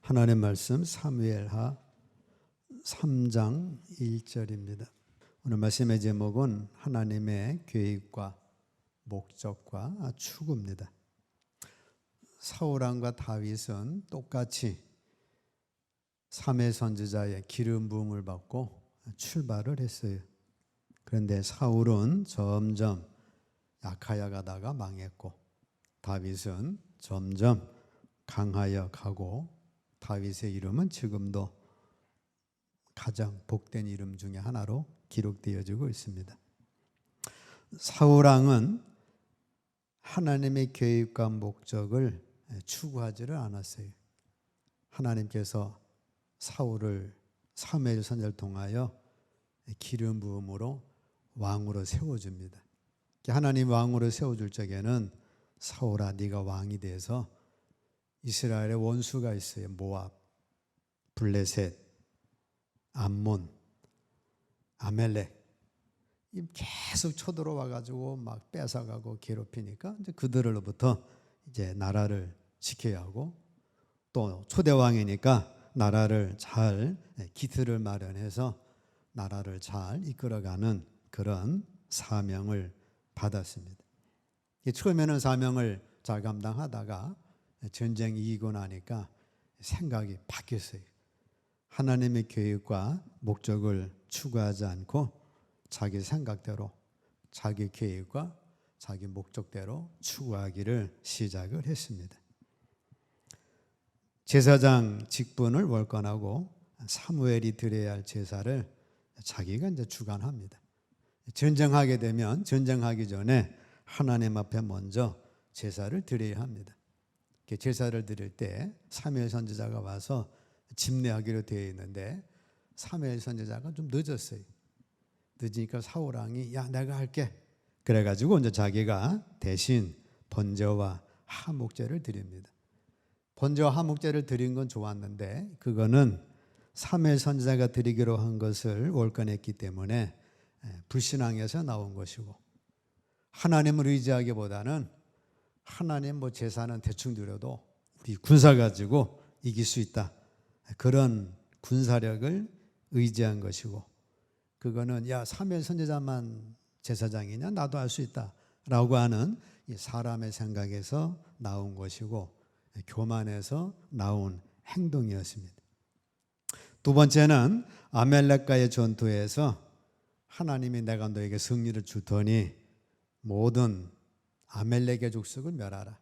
하나님의 말씀 사무엘하 3장 1절입니다. 오늘 말씀의 제목은 하나님의 계획과 목적과 추구입니다. 사울 왕과 다윗은 똑같이 사무엘 선지자의 기름 부음을 받고 출발을 했어요. 그런데 사울은 점점 약하여 가다가 망했고, 다윗은 점점 강하여 가고, 다윗의 이름은 지금도 가장 복된 이름 중에 하나로 기록되어지고 있습니다. 사울 왕은 하나님의 계획과 목적을 추구하지를 않았어요. 하나님께서 사울을 사무엘 선지자를 통하여 기름 부음으로 왕으로 세워줍니다. 하나님 왕으로 세워줄 적에는 사울아, 네가 왕이 돼서 이스라엘의 원수가 있어요. 모압, 블레셋, 암몬, 아멜렉. 계속 쳐들어와 가지고 막 뺏어가고 괴롭히니까 이제 그들로부터 이제 나라를 지켜야 하고, 또 초대왕이니까 나라를 잘 기틀을 마련해서 나라를 잘 이끌어가는 그런 사명을 받았습니다. 처음에는 사명을 잘 감당하다가 전쟁이 이기고 나니까 생각이 바뀌었어요. 하나님의 계획과 목적을 추구하지 않고 자기 생각대로, 자기 계획과 자기 목적대로 추구하기를 시작을 했습니다. 제사장 직분을 월권하고 사무엘이 드려야 할 제사를 자기가 이제 주관합니다. 전쟁하게 되면 전쟁하기 전에 하나님 앞에 먼저 제사를 드려야 합니다. 제사를 드릴 때 사무엘 선지자가 와서 집례하기로 되어 있는데, 사무엘 선지자가 좀 늦었어요. 늦으니까 사울 왕이 야, 내가 할게. 그래가지고 이제 자기가 대신 번제와 화목제를 드립니다. 번제와 화목제를 드린 건 좋았는데, 그거는 사무엘 선지자가 드리기로 한 것을 월권했기 때문에 불신앙에서 나온 것이고, 하나님을 의지하기보다는 하나님 제사는 대충 드려도 우리 군사 가지고 이길 수 있다, 그런 군사력을 의지한 것이고, 그거는 야, 사무엘 선지자만 제사장이냐, 나도 할 수 있다 라고 하는 사람의 생각에서 나온 것이고, 교만에서 나온 행동이었습니다. 두 번째는 아멜렉과의 전투에서 하나님이 내가 너에게 승리를 주더니 모든 아멜렉의 족속을 멸하라.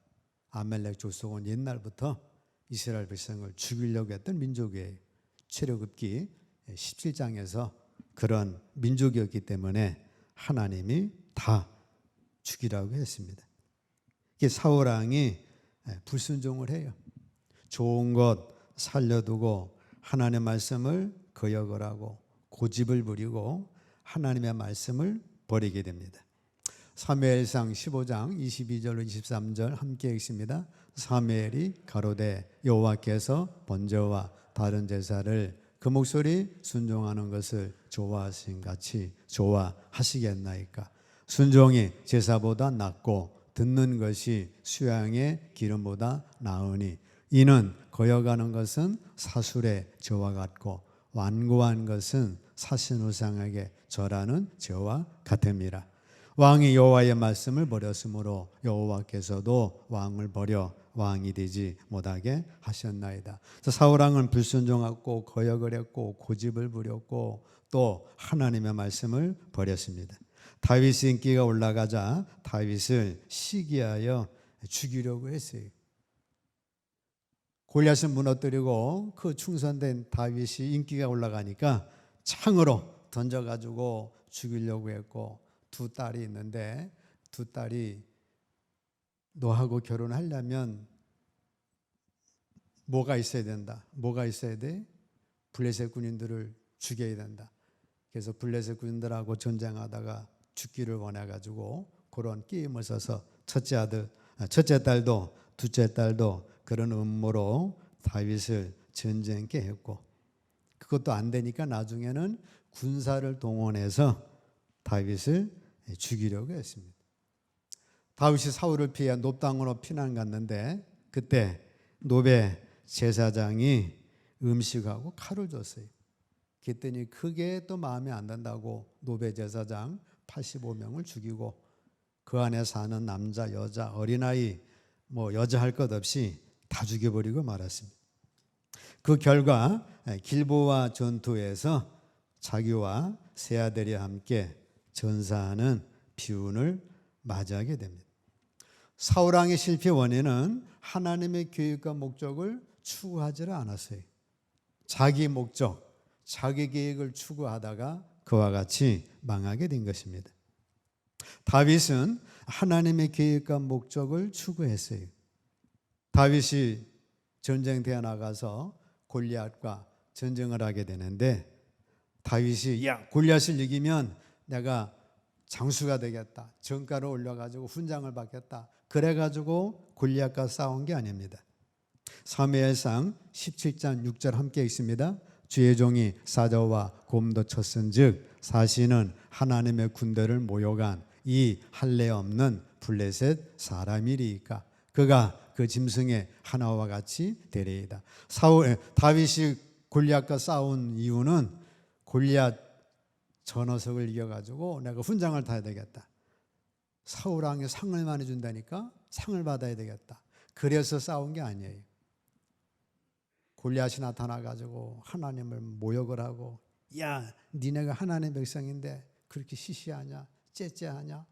아멜렉 족속은 옛날부터 이스라엘 백성을 죽이려고 했던 민족이에요. 출애굽기 17장에서 그런 민족이었기 때문에 하나님이 다 죽이라고 했습니다. 이게 사울 왕이 불순종을 해요. 좋은 것 살려두고 하나님의 말씀을 거역을 하고 고집을 부리고 하나님의 말씀을 버리게 됩니다. 사무엘상 15장 22절로 23절 함께 읽습니다. 사무엘이 가로되 여호와께서 번제와 다른 제사를 그 목소리 순종하는 것을 좋아하신 같이 좋아하시겠나이까. 순종이 제사보다 낫고 듣는 것이 수양의 기름보다 나으니 이는 거역하는 것은 사술의 저와 같고 완고한 것은 사신우상에게 절하는 저와 같음이라. 왕이 여호와의 말씀을 버렸으므로 여호와께서도 왕을 버려 왕이 되지 못하게 하셨나이다. 사울 왕은 불순종하고 거역을 했고 고집을 부렸고 또 하나님의 말씀을 버렸습니다. 다윗의 인기가 올라가자 다윗을 시기하여 죽이려고 했어요. 골리앗을 무너뜨리고 그 충성된 다윗이 인기가 올라가니까 창으로 던져가지고 죽이려고 했고, 두 딸이 있는데 두 딸이 너하고 결혼하려면 뭐가 있어야 된다. 뭐가 있어야 돼? 블레셋 군인들을 죽여야 된다. 그래서 블레셋 군인들하고 전쟁하다가 죽기를 원해가지고 그런 게임을 써서 첫째 딸도 둘째 딸도 그런 음모로 다윗을 전쟁케 했고, 그것도 안 되니까 나중에는 군사를 동원해서 다윗을 죽이려고 했습니다. 다윗이 사울을 피해 놉 땅으로 피난 갔는데, 그때 놉의 제사장이 음식하고 칼을 줬어요. 그랬더니 그게 또 마음에 안 든다고 노베 제사장 85명을 죽이고 그 안에 사는 남자, 여자, 어린아이 여자 할 것 없이 다 죽여버리고 말았습니다. 그 결과 길보아 전투에서 자기와 세 아들이 함께 전사하는 비운을 맞이하게 됩니다. 사울왕의 실패 원인은 하나님의 계획과 목적을 추구하지 않았어요. 자기 목적, 자기 계획을 추구하다가 그와 같이 망하게 된 것입니다. 다윗은 하나님의 계획과 목적을 추구했어요. 다윗이 전쟁터에 나가서 골리앗과 전쟁을 하게 되는데 다윗이 골리앗을 이기면 내가 장수가 되겠다. 정가를 올려가지고 훈장을 받겠다. 그래가지고 골리앗과 싸운 게 아닙니다. 사무엘상 17장 6절 함께 있습니다. 주의 종이 사자와 곰도 쳤은즉 사시는 하나님의 군대를 모여간 이 할례 없는 블레셋 사람이리이까 그가 그 짐승의 하나와 같이 되리이다. 다윗이 골리앗과 싸운 이유는 골리앗 저 녀석을 이겨가지고 내가 훈장을 타야 되겠다. 사울왕이 상을 많이 준다니까 상을 받아야 되겠다. 그래서 싸운 게 아니에요. 골리앗이 나타나가지고 하나님을 모욕을 하고 야 니네가 하나님의 백성인데 그렇게 시시하냐 째째하냐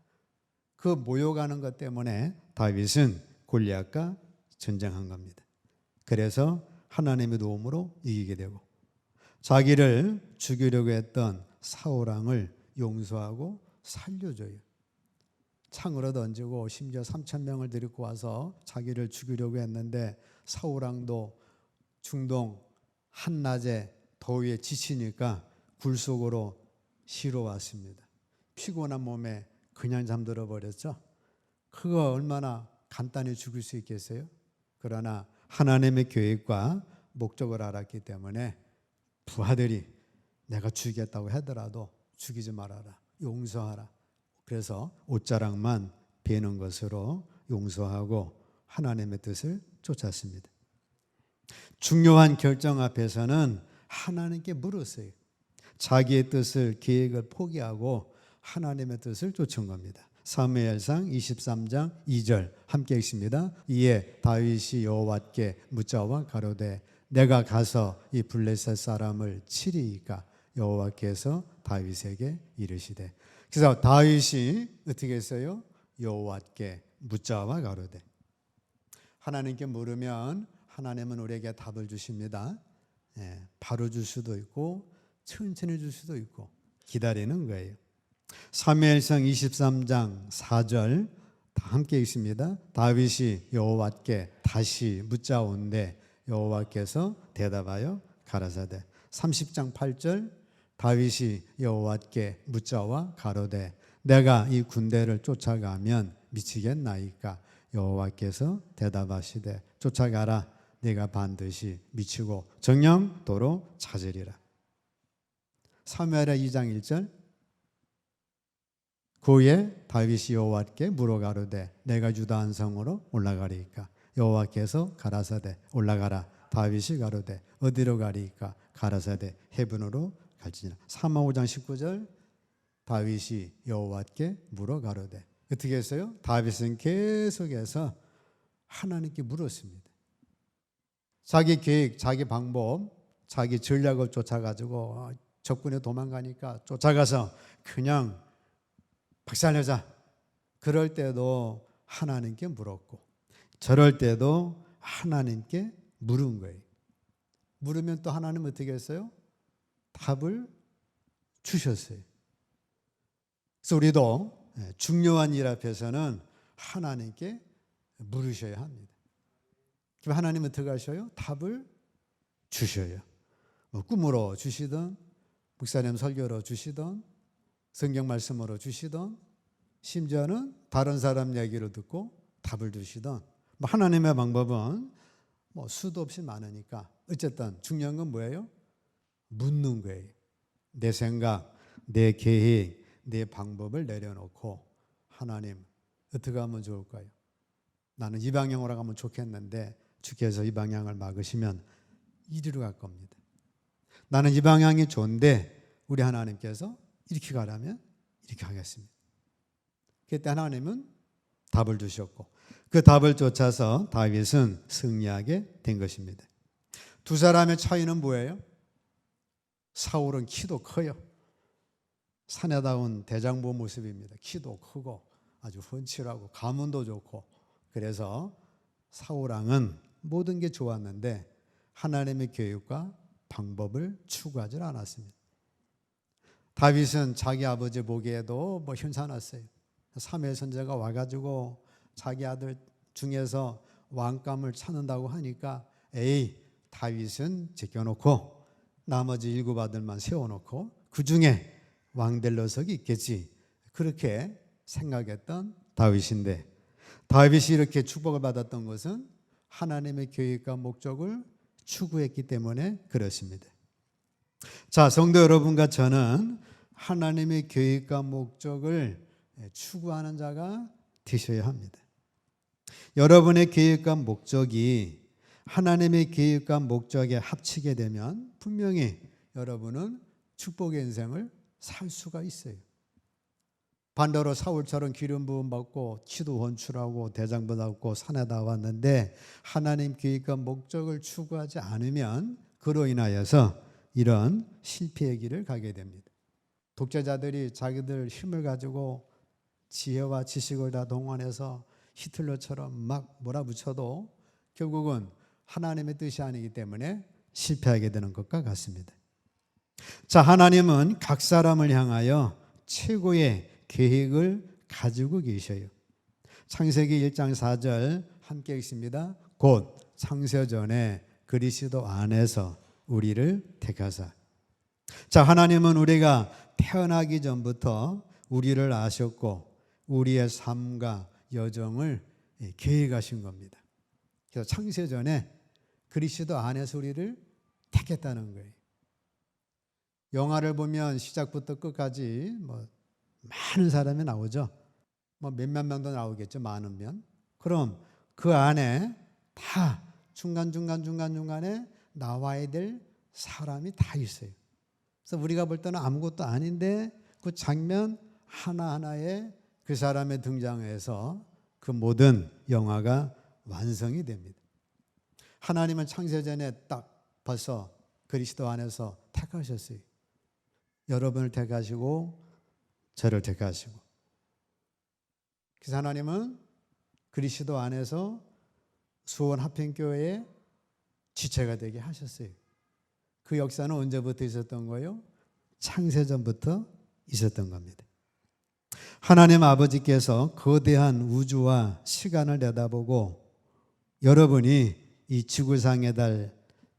그 모욕하는 것 때문에 다윗은 골리앗과 전쟁한 겁니다. 그래서 하나님의 도움으로 이기게 되고 자기를 죽이려고 했던 사울왕을 용서하고 살려줘요. 창으로 던지고 심지어 3,000명을 데리고 와서 자기를 죽이려고 했는데 사울왕도 중동 한낮에 더위에 지치니까 굴 속으로 쉬러 왔습니다. 피곤한 몸에 그냥 잠들어 버렸죠. 그거 얼마나 간단히 죽일 수 있겠어요? 그러나 하나님의 계획과 목적을 알았기 때문에 부하들이 내가 죽이겠다고 하더라도 죽이지 말아라. 용서하라. 그래서 옷자락만 베는 것으로 용서하고 하나님의 뜻을 쫓았습니다. 중요한 결정 앞에서는 하나님께 물었어요. 자기의 뜻을 계획을 포기하고 하나님의 뜻을 쫓은 겁니다. 사무엘상 23장 2절 함께 읽습니다. 이에 다윗이 여호와께 묻자와 가로되 내가 가서 이 블레셋 사람을 치리이까 여호와께서 다윗에게 이르시되 그래서 다윗이 어떻게 했어요? 여호와께 묻자와 가로되 하나님께 물으면 하나님은 우리에게 답을 주십니다. 바로 줄 수도 있고 천천히 줄 수도 있고 기다리는 거예요. 사무엘상 23장 4절 다 함께 읽습니다. 다윗이 여호와께 다시 묻자온데 여호와께서 대답하여 가라사대 30장 8절 다윗이 여호와께 묻자와 가로되 내가 이 군대를 쫓아가면 미치겠나이까 여호와께서 대답하시되 쫓아가라 네가 반드시 미치고 정령도로 찾으리라. 사무엘하 2장 1절 그후에 다윗이 여호와께 물어 가로되 내가 유다 한 성으로 올라가리이까 여호와께서 가라사대 올라가라 다윗이 가로되 어디로 가리이까 가라사대 헤브론으로 갈지니라. 사무엘 5장 19절 다윗이 여호와께 물어 가로되 어떻게 했어요? 다윗은 계속해서 하나님께 물었습니다. 자기 계획, 자기 방법, 자기 전략을 쫓아가지고 적군에 도망가니까 쫓아가서 그냥 박살내자. 그럴 때도 하나님께 물었고 저럴 때도 하나님께 물은 거예요. 물으면 또 하나님 어떻게 했어요? 답을 주셨어요. 그래서 우리도 중요한 일 앞에서는 하나님께 물으셔야 합니다. 그럼 하나님은 어떻게 하셔요? 답을 주셔요. 꿈으로 주시든 목사님 설교로 주시든 성경 말씀으로 주시든 심지어는 다른 사람 얘기를 듣고 답을 주시든 하나님의 방법은 수도 없이 많으니까 어쨌든 중요한 건 뭐예요? 묻는 거예요. 내 생각, 내 계획, 내 방법을 내려놓고 하나님 어떻게 하면 좋을까요? 나는 이 방향으로 가면 좋겠는데 주께서 이 방향을 막으시면 이리로 갈 겁니다. 나는 이 방향이 좋은데 우리 하나님께서 이렇게 가라면 이렇게 하겠습니다. 그때 하나님은 답을 주셨고 그 답을 쫓아서 다윗은 승리하게 된 것입니다. 두 사람의 차이는 뭐예요? 사울은 키도 커요. 사내다운 대장부 모습입니다. 키도 크고 아주 훤칠하고 가문도 좋고, 그래서 사울왕은 모든 게 좋았는데 하나님의 교육과 방법을 추구하지 않았습니다. 다윗은 자기 아버지 보기에도 뭐 괜찮았어요. 사무엘 선지자가 와가지고 자기 아들 중에서 왕감을 찾는다고 하니까 다윗은 제껴놓고 나머지 7 아들만 세워놓고 그 중에 왕될 녀석이 있겠지, 그렇게 생각했던 다윗인데, 다윗이 이렇게 축복을 받았던 것은 하나님의 계획과 목적을 추구했기 때문에 그렇습니다. 자, 성도 여러분과 저는 하나님의 계획과 목적을 추구하는 자가 되셔야 합니다. 여러분의 계획과 목적이 하나님의 계획과 목적에 합치게 되면 분명히 여러분은 축복의 인생을 살 수가 있어요. 반대로 사울처럼 기름 부음 받고 키도 훤칠하고 대장부 받고 산에다 왔는데 하나님 계획과 목적을 추구하지 않으면 그로 인하여서 이런 실패의 길을 가게 됩니다. 독재자들이 자기들 힘을 가지고 지혜와 지식을 다 동원해서 히틀러처럼 막 몰아붙여도 결국은 하나님의 뜻이 아니기 때문에 실패하게 되는 것과 같습니다. 자, 하나님은 각 사람을 향하여 최고의 계획을 가지고 계셔요. 창세기 1장 4절 함께 읽습니다. 곧 창세전에 그리스도 안에서 우리를 택하사. 자, 하나님은 우리가 태어나기 전부터 우리를 아셨고 우리의 삶과 여정을 계획하신 겁니다. 그래서 창세전에 그리스도 안에서 우리를 택했다는 거예요. 영화를 보면 시작부터 끝까지 많은 사람이 나오죠. 몇만 명도 나오겠죠. 많으면. 그럼 그 안에 다 중간에 나와야 될 사람이 다 있어요. 그래서 우리가 볼 때는 아무것도 아닌데 그 장면 하나하나에 그 사람의 등장에서 그 모든 영화가 완성이 됩니다. 하나님은 창세전에 딱 벌써 그리스도 안에서 택하셨어요. 여러분을 택하시고 저를 택하시고, 그래서 하나님은 그리스도 안에서 수원 합평교회의 지체가 되게 하셨어요. 그 역사는 언제부터 있었던 거예요? 창세전부터 있었던 겁니다. 하나님 아버지께서 거대한 우주와 시간을 내다보고 여러분이 이 지구상에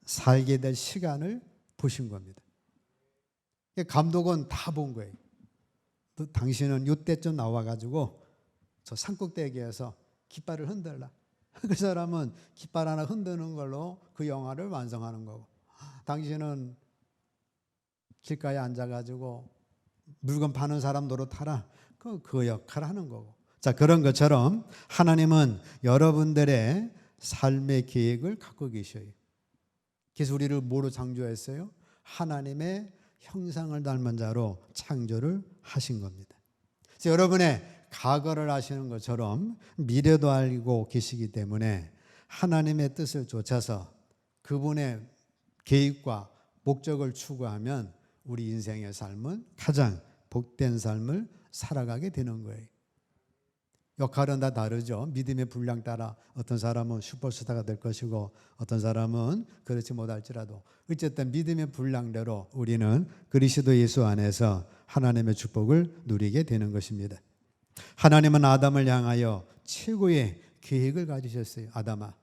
살게 될 시간을 보신 겁니다. 감독은 다 본 거예요. 또 당신은 이때쯤 나와가지고 저 산꼭대기에서 깃발을 흔들라. 그 사람은 깃발 하나 흔드는 걸로 그 영화를 완성하는 거고, 당신은 길가에 앉아가지고 물건 파는 사람 노릇하라. 그 역할을 하는 거고. 자, 그런 것처럼 하나님은 여러분들의 삶의 계획을 갖고 계셔요. 그래서 우리를 뭐로 창조했어요? 하나님의 형상을 닮은 자로 창조를 하신 겁니다. 그래서 여러분의 과거를 아시는 것처럼 미래도 알고 계시기 때문에 하나님의 뜻을 쫓아서 그분의 계획과 목적을 추구하면 우리 인생의 삶은 가장 복된 삶을 살아가게 되는 거예요. 역할은 다 다르죠. 믿음의 분량 따라 어떤 사람은 슈퍼스타가 될 것이고 어떤 사람은 그렇지 못할지라도 어쨌든 믿음의 분량대로 우리는 그리스도 예수 안에서 하나님의 축복을 누리게 되는 것입니다. 하나님은 아담을 향하여 최고의 계획을 가지셨어요. 아담아,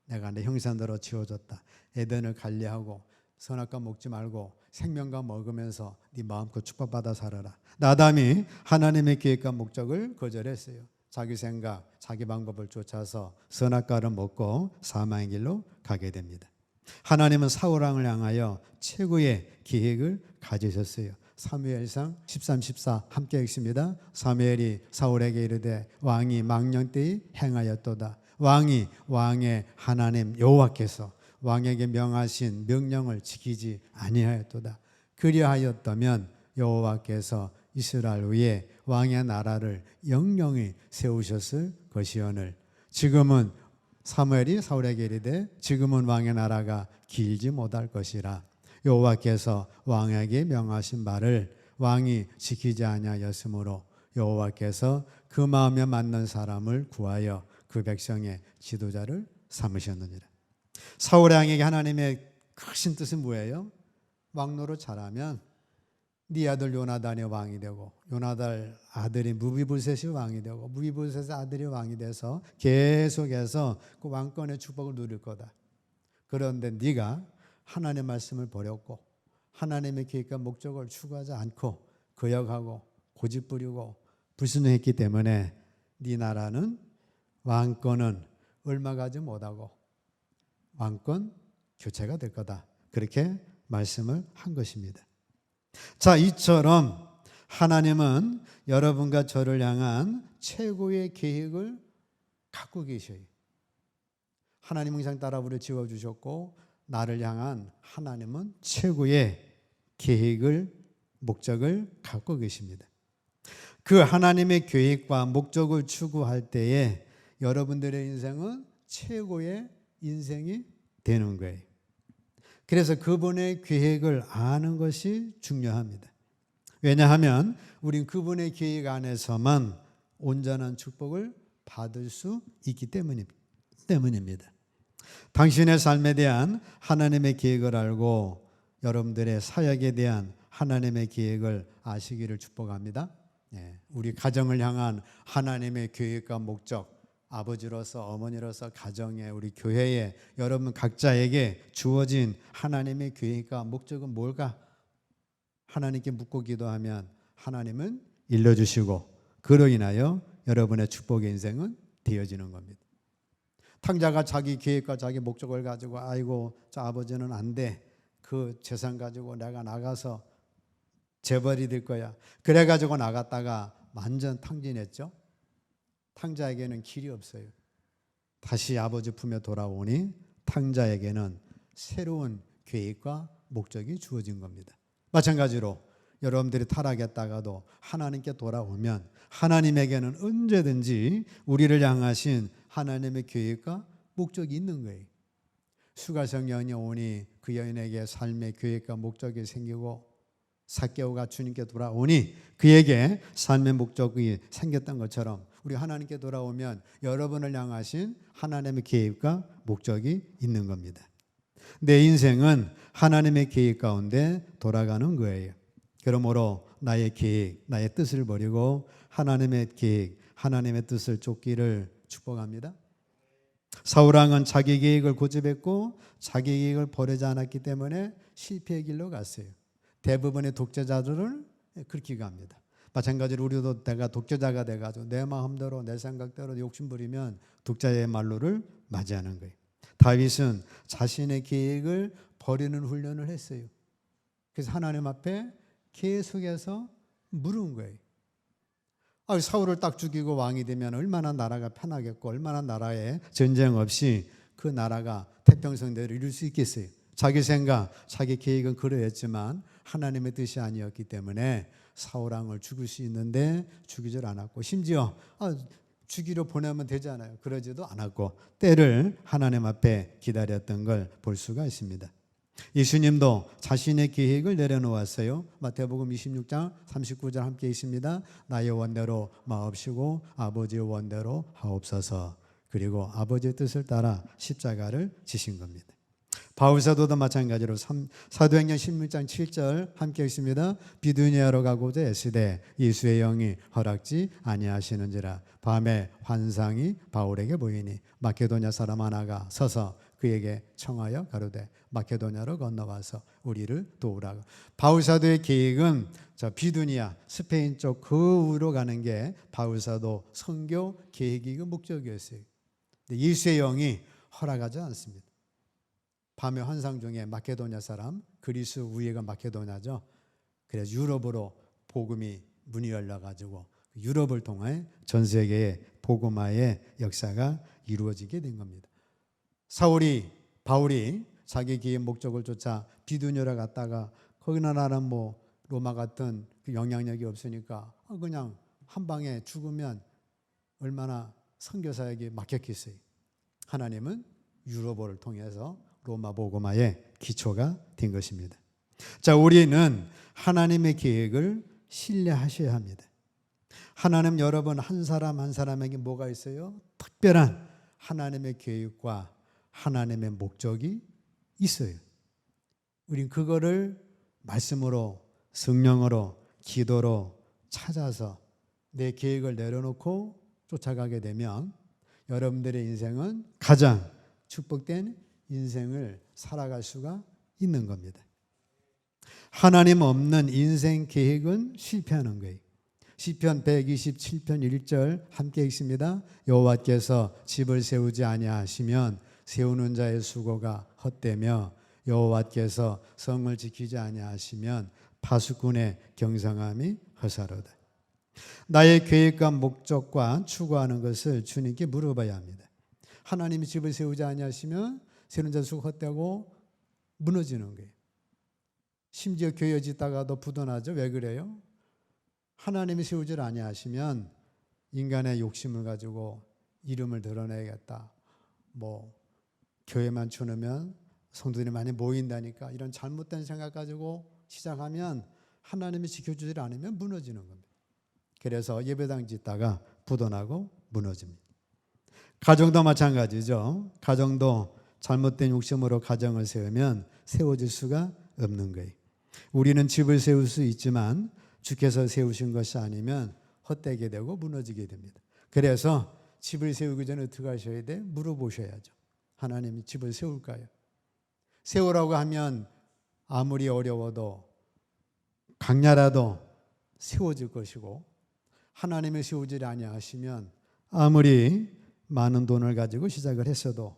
내가 내 형상대로 지어줬다. 에덴을 관리하고 선악과 먹지 말고 생명과 먹으면서 네 마음껏 축복받아 살아라. 아담이 하나님의 계획과 목적을 거절했어요. 자기 생각, 자기 방법을 쫓아서 선악과를 먹고 사망의 길로 가게 됩니다. 하나님은 사울왕을 향하여 최고의 계획을 가지셨어요. 사무엘상 13, 14 함께 읽습니다. 사무엘이 사울에게 이르되 왕이 망령되이 행하였도다. 왕이 왕의 하나님 여호와께서 왕에게 명하신 명령을 지키지 아니하였도다. 그리하였다면 여호와께서 이스라엘 위에 왕의 나라를 영영히 세우셨을 것이오늘 지금은 사무엘이 사울에게 이르되 지금은 왕의 나라가 길지 못할 것이라. 여호와께서 왕에게 명하신 말을 왕이 지키지 아니하였으므로 여호와께서 그 마음에 맞는 사람을 구하여 그 백성의 지도자를 삼으셨느니라. 사울 왕에게 하나님의 크신 뜻은 뭐예요? 왕노릇 잘하면 네 아들 요나단이 왕이 되고 요나단 아들이 무비보셋이 왕이 되고 무비보셋의 아들이 왕이 돼서 계속해서 그 왕권의 축복을 누릴 거다. 그런데 네가 하나님의 말씀을 버렸고 하나님의 계획과 목적을 추구하지 않고 거역하고 고집부리고 불순종했기 때문에 네 나라는 왕권은 얼마 가지 못하고 왕권 교체가 될 거다. 그렇게 말씀을 한 것입니다. 자, 이처럼 하나님은 여러분과 저를 향한 최고의 계획을 갖고 계셔요. 하나님 항상 따라 우리를 지어주셨고 나를 향한 하나님은 최고의 계획을 목적을 갖고 계십니다. 그 하나님의 계획과 목적을 추구할 때에 여러분들의 인생은 최고의 인생이 되는 거예요. 그래서 그분의 계획을 아는 것이 중요합니다. 왜냐하면 우린 그분의 계획 안에서만 온전한 축복을 받을 수 있기 때문입니다. 당신의 삶에 대한 하나님의 계획을 알고 여러분들의 사역에 대한 하나님의 계획을 아시기를 축복합니다. 우리 가정을 향한 하나님의 계획과 목적, 아버지로서 어머니로서 가정에 우리 교회에 여러분 각자에게 주어진 하나님의 계획과 목적은 뭘까? 하나님께 묻고 기도하면 하나님은 일러주시고 그로 인하여 여러분의 축복의 인생은 되어지는 겁니다. 탕자가 자기 계획과 자기 목적을 가지고 아이고 저 아버지는 안 돼. 그 재산 가지고 내가 나가서 재벌이 될 거야. 그래가지고 나갔다가 완전 탕진했죠. 탕자에게는 길이 없어요. 다시 아버지 품에 돌아오니 탕자에게는 새로운 계획과 목적이 주어진 겁니다. 마찬가지로 여러분들이 타락했다가도 하나님께 돌아오면 하나님에게는 언제든지 우리를 향하신 하나님의 계획과 목적이 있는 거예요. 수가성 여인이 오니 그 여인에게 삶의 계획과 목적이 생기고 삭개오가 주님께 돌아오니 그에게 삶의 목적이 생겼던 것처럼 우리 하나님께 돌아오면 여러분을 향하신 하나님의 계획과 목적이 있는 겁니다. 내 인생은 하나님의 계획 가운데 돌아가는 거예요. 그러므로 나의 계획, 나의 뜻을 버리고 하나님의 계획, 하나님의 뜻을 쫓기를 축복합니다. 사울왕은 자기 계획을 고집했고 자기 계획을 버리지 않았기 때문에 실패의 길로 갔어요. 대부분의 독재자들을 그렇게 갑니다. 마찬가지로 우리도 내가 독재자가 돼가지고 내 마음대로 내 생각대로 욕심부리면 독자의 말로를 맞이하는 거예요. 다윗은 자신의 계획을 버리는 훈련을 했어요. 그래서 하나님 앞에 계속해서 물은 거예요. 사울을 딱 죽이고 왕이 되면 얼마나 나라가 편하겠고 얼마나 나라에 전쟁 없이 그 나라가 태평성대로 이룰 수 있겠어요. 자기 생각, 자기 계획은 그러했지만 하나님의 뜻이 아니었기 때문에 사울왕을 죽일 수 있는데 죽이질 않았고 심지어 죽이러 보내면 되잖아요. 그러지도 않았고 때를 하나님 앞에 기다렸던 걸 볼 수가 있습니다. 예수님도 자신의 계획을 내려놓았어요. 마태복음 26장 39절 함께 있습니다. 나의 원대로 마옵시고 아버지의 원대로 하옵소서. 그리고 아버지의 뜻을 따라 십자가를 지신 겁니다. 바울사도도 마찬가지로 사도행전 16장 7절 함께 있습니다. 비두니아로 가고자 애쓰되 예수의 영이 허락지 아니하시는지라. 밤에 환상이 바울에게 보이니 마케도냐 사람 하나가 서서 그에게 청하여 가로되 마케도냐로 건너와서 우리를 도우라고. 바울사도의 계획은 비두니아 스페인 쪽 그 위로 가는 게 바울사도 선교 계획이고 목적이었어요. 예수의 영이 허락하지 않습니다. 밤의 환상 중에 마케도냐 사람, 그리스 위에가 마케도냐죠. 그래서 유럽으로 복음이 문이 열려가지고 유럽을 통해 전 세계의 복음화의 역사가 이루어지게 된 겁니다. 사울이 바울이 자기 기의 목적을 쫓아 비두니아에 갔다가 거기나 나는 뭐 로마 같은 그 영향력이 없으니까 그냥 한 방에 죽으면 얼마나 선교사에게 맡겼겠어요. 하나님은 유로보를 통해서 로마 복음화의 기초가 된 것입니다. 자, 우리는 하나님의 계획을 신뢰하셔야 합니다. 하나님 여러분 한 사람 한 사람에게 뭐가 있어요? 특별한 하나님의 계획과 하나님의 목적이 있어요. 우린 그거를 말씀으로, 성령으로, 기도로 찾아서 내 계획을 내려놓고 쫓아가게 되면 여러분들의 인생은 가장 축복된 인생을 살아갈 수가 있는 겁니다. 하나님 없는 인생 계획은 실패하는 거예요. 시편 127편 1절 함께 읽습니다. 여호와께서 집을 세우지 아니하시면 세우는 자의 수고가 헛되며 여호와께서 성을 지키지 아니하시면 파수꾼의 경성함이 허사로다. 나의 계획과 목적과 추구하는 것을 주님께 물어봐야 합니다. 하나님이 집을 세우지 아니하시면 세우는 자의 수고가 헛되고 무너지는 거예요. 심지어 교회 짓다가도 부도나죠. 왜 그래요? 하나님이 세우질 아니하시면 인간의 욕심을 가지고 이름을 드러내야겠다. 뭐 교회만 쳐놓으면 성도들이 많이 모인다니까 이런 잘못된 생각 가지고 시작하면 하나님이 지켜주질 않으면 무너지는 겁니다. 그래서 예배당 짓다가 부도나고 무너집니다. 가정도 마찬가지죠. 가정도 잘못된 욕심으로 가정을 세우면 세워질 수가 없는 거예요. 우리는 집을 세울 수 있지만 주께서 세우신 것이 아니면 헛되게 되고 무너지게 됩니다. 그래서 집을 세우기 전에 어떻게 하셔야 돼? 물어보셔야죠. 하나님이 집을 세울까요? 세우라고 하면 아무리 어려워도 강야라도 세워질 것이고 하나님이 세우지 아니하시면 아무리 많은 돈을 가지고 시작을 했어도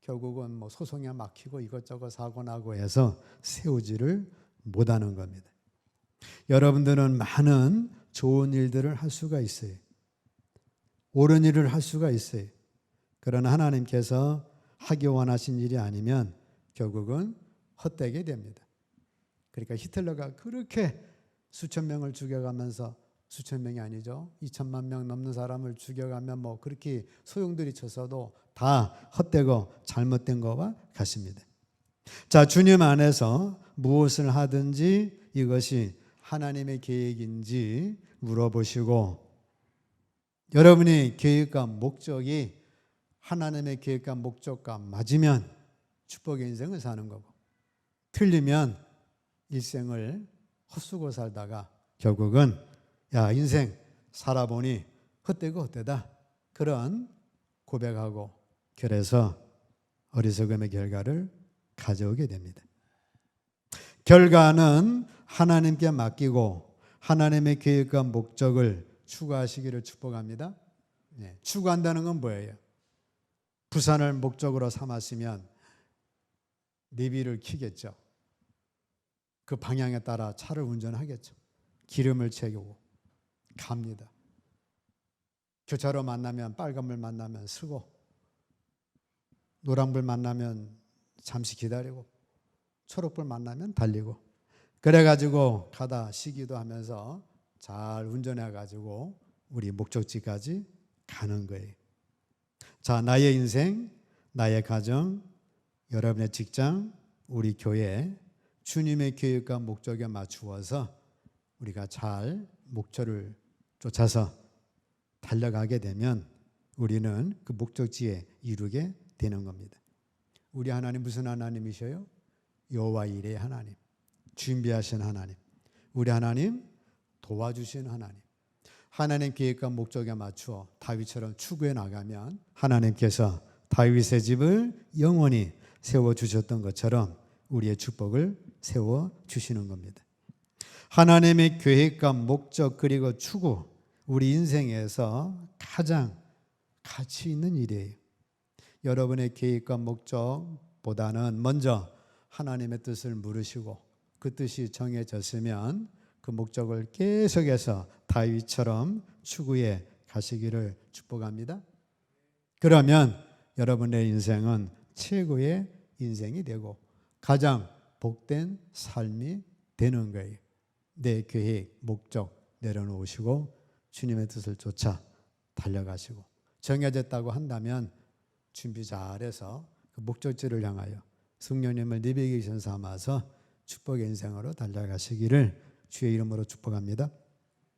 결국은 뭐 소송에 막히고 이것저것 사고 나고 해서 세우지를 못하는 겁니다. 여러분들은 많은 좋은 일들을 할 수가 있어요. 옳은 일을 할 수가 있어요. 그러나 하나님께서 하기 원하신 일이 아니면 결국은 헛되게 됩니다. 그러니까 히틀러가 그렇게 수천 명을 죽여가면서 수천 명이 아니죠. 2천만 명 넘는 사람을 죽여가면 뭐 그렇게 소용돌이 쳤어도 다 헛되고 잘못된 것과 같습니다. 자, 주님 안에서 무엇을 하든지 이것이 하나님의 계획인지 물어보시고 여러분의 계획과 목적이 하나님의 계획과 목적과 맞으면 축복의 인생을 사는 거고 틀리면 일생을 헛수고 살다가 결국은 야 인생 살아보니 헛되고 헛되다 그런 고백하고 그래서 어리석음의 결과를 가져오게 됩니다. 결과는 하나님께 맡기고 하나님의 계획과 목적을 추구하시기를 축복합니다. 추구한다는 건 뭐예요? 부산을 목적으로 삼았으면 내비를 켜겠죠. 그 방향에 따라 차를 운전하겠죠. 기름을 채우고 갑니다. 교차로 만나면 빨간불 만나면 서고 노란불 만나면 잠시 기다리고 초록불 만나면 달리고 그래가지고 가다 쉬기도 하면서 잘 운전해가지고 우리 목적지까지 가는 거예요. 자, 나의 인생, 나의 가정, 여러분의 직장, 우리 교회 주님의 계획과 목적에 맞추어서 우리가 잘 목표를 쫓아서 달려가게 되면 우리는 그 목적지에 이루게 되는 겁니다. 우리 하나님 무슨 하나님이셔요? 여호와 일의 하나님, 준비하신 하나님, 우리 하나님 도와주신 하나님. 하나님 계획과 목적에 맞추어 다윗처럼 추구해 나가면 하나님께서 다윗의 집을 영원히 세워주셨던 것처럼 우리의 축복을 세워주시는 겁니다. 하나님의 계획과 목적 그리고 추구 우리 인생에서 가장 가치 있는 일이에요. 여러분의 계획과 목적보다는 먼저 하나님의 뜻을 물으시고 그 뜻이 정해졌으면 그 목적을 계속해서 다윗처럼 추구해 가시기를 축복합니다. 그러면 여러분의 인생은 최고의 인생이 되고 가장 복된 삶이 되는 거예요. 내 계획, 목적 내려놓으시고 주님의 뜻을 쫓아 달려가시고 정해졌다고 한다면 준비 잘해서 그 목적지를 향하여 성령님을 내비게이션 삼아서 축복의 인생으로 달려가시기를 주의 이름으로 축복합니다.